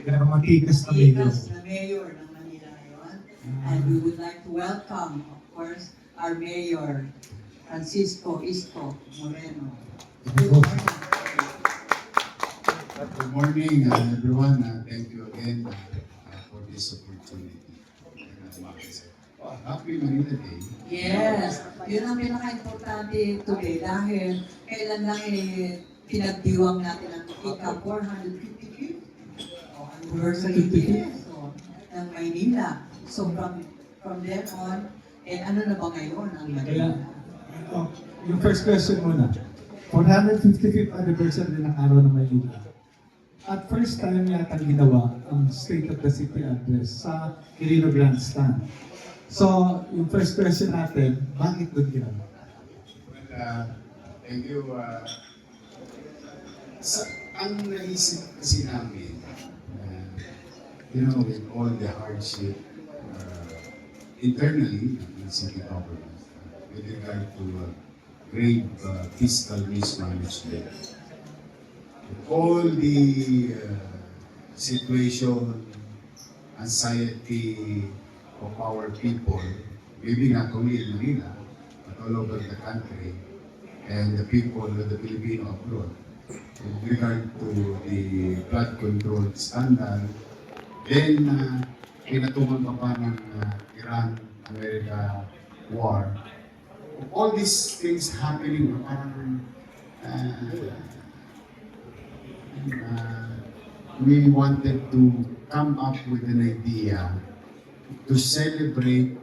Matikas na mayor. Tikas na mayor ng Manila ngayon. And we would like to welcome, of course, our mayor, Francisco Isko Moreno. Good morning. Good morning, everyone. Thank you again for this opportunity. Happy Manila Day. Yes, yun ang pinaka-importante today dahil kailan lang pinagdiwang natin ang ika 455 anniversary yes, so, ng Maynila. So from then on, ano na ba ngayon ang Kaya, Manila? yung first question muna. 455th anniversary ng araw ng Maynila. At first time yata ginawa ang State of the City address sa Quirino Grandstand. So, yung first question natin, bakit doon ginawa? Well, thank you. Ang naisip kasi namin, with all the hardship internally in city government, with regard to grave fiscal mismanagement, all the situation, anxiety of our people, maybe not only in Manila, but all over the country, and the people of the Filipino abroad, with regard to the flood control scandal, then pinatungan pa ng Iran-America war. All these things happening, parang we wanted to come up with an idea to celebrate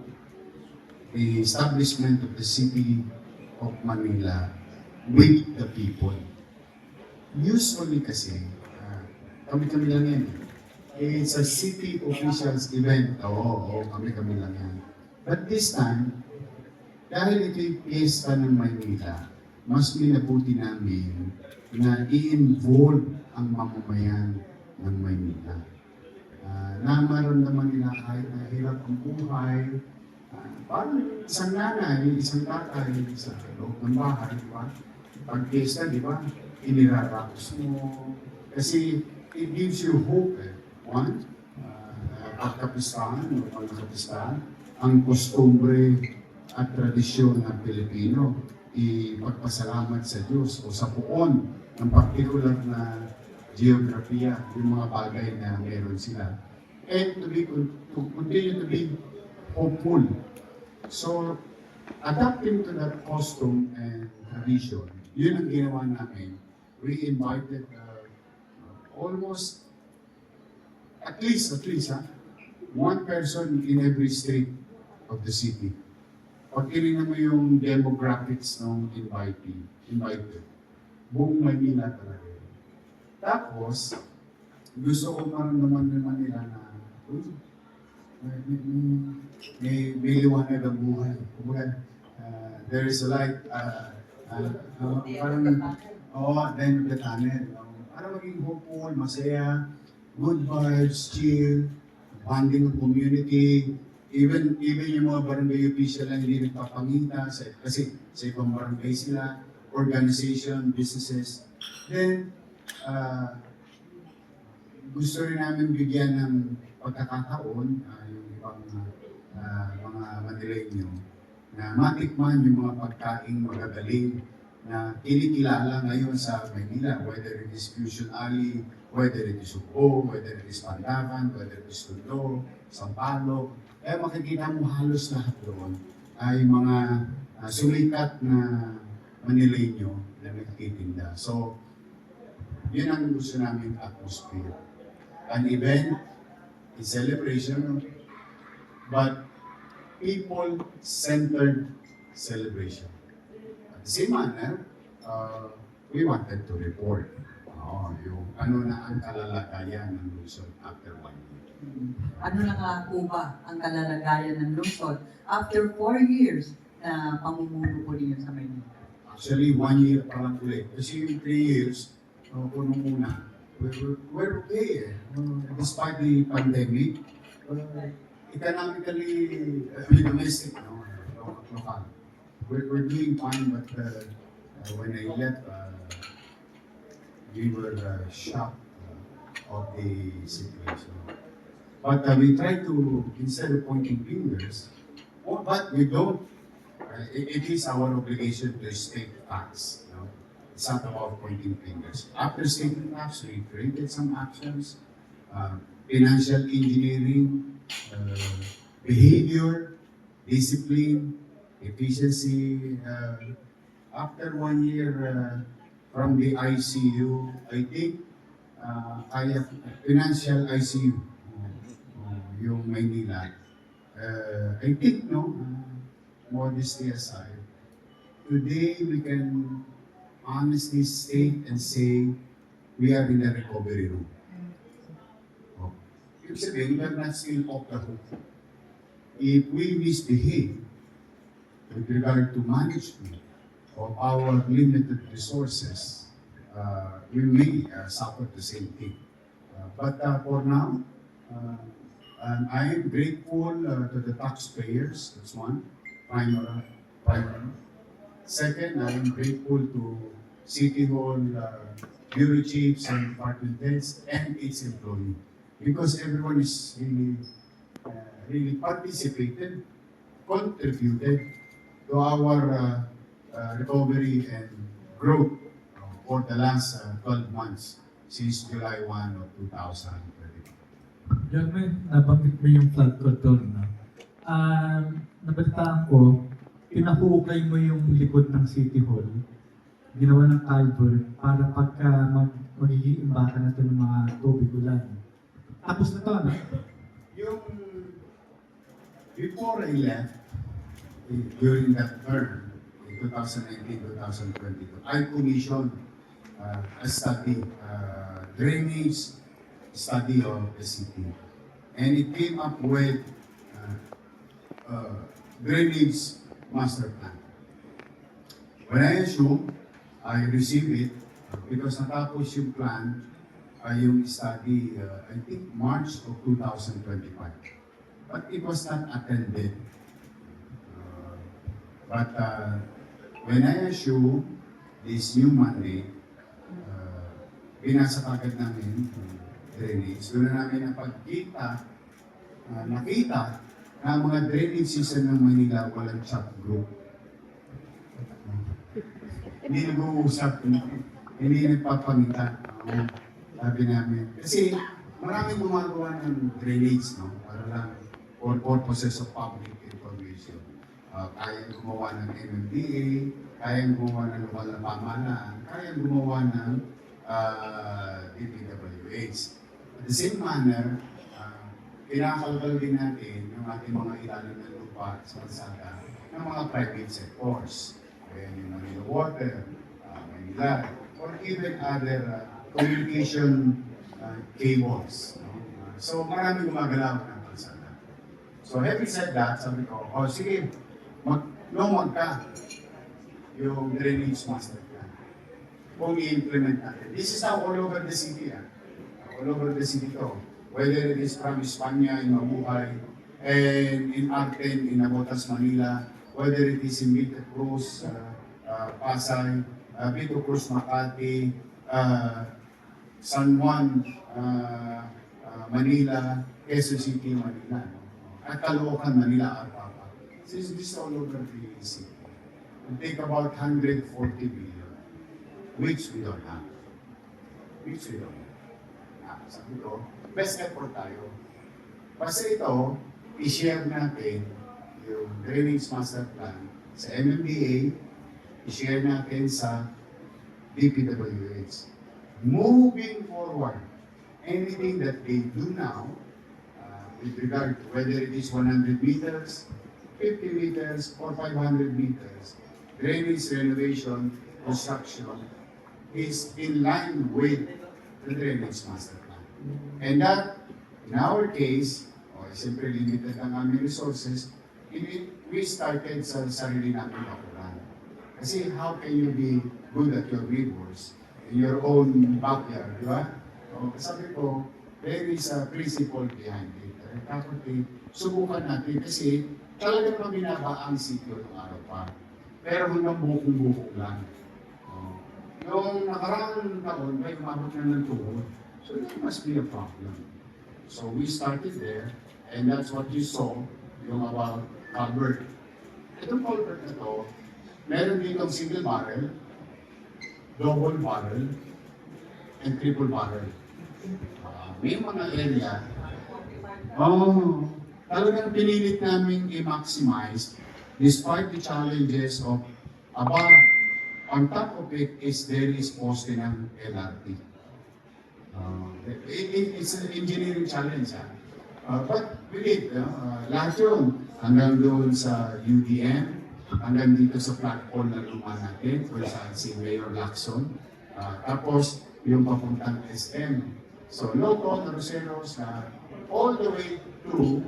the establishment of the city of Manila with the people. Usually kasi, kami-kami lang yan. It's a city officials event. Oo, kami-kami lang yan. But this time, dahil ito'y piyesta ng Manila, mas minabuti namin na i-involve ang mamamayan ng Manila. Na maramdaman nila kahit na hirap ang buhay, parang isang nanay, isang tatay sa loob ng bahay, di ba? Pag piyesta, di ba? Inirarapos mo. Kasi it gives you hope. One, pagkapistahan o pagkapistahan, ang kostumbre at tradisyon ng Pilipino, ipagpasalamat sa Diyos o sa puon ng particular na geografiya, yung mga bagay na meron sila. And to continue to be hopeful. So, adapting to that custom and tradition, yun ang ginawa namin. We invited almost, at least, one person in every street of the city. Pag tinignan mo yung demographics ng invited, buong Manila talaga. Tapos, gusto ko maramdaman naman nila na may liwanag ang buhay. Kumbaga, there is a light, parang, then the tunnel. Para maging hopeful, masaya, good vibes, chill, bonding ng community, even yung mga barangay official na hindi nagpapangita, kasi sa ibang barangay sila, organization, businesses. Then, gusto rin namin bigyan ng pagkakataon yung ibang mga Manileño na matikman yung mga pagkaing magagaling na kinikilala ngayon sa Manila, whether it is Fusion Alley, whether it is Subo, whether it is Pandacan, whether it is Tondo, Sampaloc. Makikita mo halos lahat doon ay mga sumikat na Manileño na nagtitinda. So, yun ang gusto namin atmosphere. An event, a celebration, but people-centered celebration. At the same manner, we wanted to report yung ano na ang kalalagayan ng Luzon after 1 year. Ano na nga po ba ang kalalagayan ng Luzon after 4 years na pamumuno po ninyo sa Maynila? Actually, 1 year pa lang ulit. Kasi yung 3 years, punong muna, we're okay. Despite the pandemic, economically, domestic, local. We're doing fine, but when I left, we were shocked of the situation. But we try to, instead of pointing fingers, but we don't. It is our obligation to state facts. You know? It's not about pointing fingers. After stating facts, we created some actions, financial engineering, behavior, discipline, efficiency. After 1 year from the ICU, I think kaya financial ICU, yung Maynila. I think, no, modesty aside, today we can honestly state and say we are in the recovery room. Oh. Ibig sabihin, we are not still off the hook. If we misbehave with regard to management of our limited resources, we may suffer the same thing. But for now, and I am grateful to the taxpayers, that's one, primary. Second, I am grateful to City Hall bureau chiefs and department heads and its employees because everyone is really participated, contributed to our recovery and growth for the last 12 months since July 1 of 2020. John, nabanggit mo yung flood control, no? Nabalitaan ko, pinahukay mo yung likod ng City Hall, ginawa ng culvert para pagka magiging imbakan na ito ng mga tubig ulan. Tapos na ito, ano? Yung before I left, during that term, in 2019-2022, I commissioned a study, drainage study of the city. And it came up with drainage master plan. When I assume, I received it because natapos yung plan ay yung study, I think March of 2025. But it was not attended. But when I assume this new Monday, binasa agad namin drainage. Doon na namin nakita na ang mga drainage system ng Manila walang chat group. Hindi nag-uusap, hindi nagpapangita. Sabi namin. Kasi maraming gumagawa ng drainage, no? Para lang for purposes of public information. Kaya gumawa ng MMDA, kaya gumawa ng lokal na pamahalaan, kaya gumawa ng DPWH. At the same manner, pinakalabal din natin yung ating mga ilalim ng lupa sa kalsada ng mga private sectors. Kaya yung Manila Water, Manila, or even other communication cables. No? So marami gumagalaw ng kalsada. So having said that, sabi ko, sige, lumag ka yung drainage master plan. Kung i-implement natin. This is now all over the city. All over the city to. Whether it is from Espanya in Mabuhay, and in Arten, in Nabotas, Manila, whether it is in Vito Cruz, Pasay, Vito Cruz, Makati, San Juan, Manila, Quezon City, Manila, at Caloocan, Manila, Arpapa. This is all over the city. We take about 140 billion, which we don't have. Sabi ko, best effort tayo. Basta ito, i-share natin yung drainage master plan sa MMDA, i-share natin sa DPWH. Moving forward, anything that they do now, with regard to whether it is 100 meters, 50 meters, or 500 meters, drainage renovation, construction, is in line with the drainage master plan. And that, in our case, siyempre limited ang aming resources, we started sa sarili namin bakuran. Kasi how can you be good at your neighbors in your own backyard, di ba? So, sabi ko, there is a principle behind it. Tapos subukan natin kasi talaga pa binaba ang sityo ng araw pa. Pero hanggang bukong-bukong lang. Yung nakaraang taon, may umabot na ng tuhod. So there must be a problem. So we started there, and that's what you saw, yung about culvert. Itong culvert na to, meron ditong single barrel, double barrel, and triple barrel. May mga area, talagang pinilit namin i-maximize despite the challenges of above, on top of it is there is poste ng LRT. It's an engineering challenge. But we did, lahat yun, hanggang doon sa UDM, hanggang dito sa platform na luma natin, kung saan si Mayor Lacson. Tapos, yung papuntang SM. So, Loto, Roseros, all the way to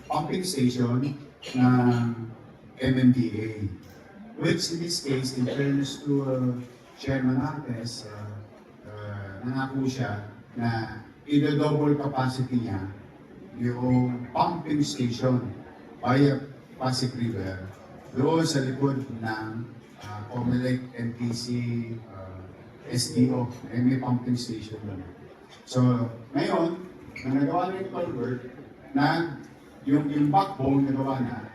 pumping station ng MMDA. Which in this case, in fairness to Chairman Artes, nangako siya na i-double capacity niya yung pumping station via Pasig River doon sa likod ng Comelec, NTC, SDO, may pumping station doon. So, ngayon, nagawa na yung culvert na yung backbone nagawa na,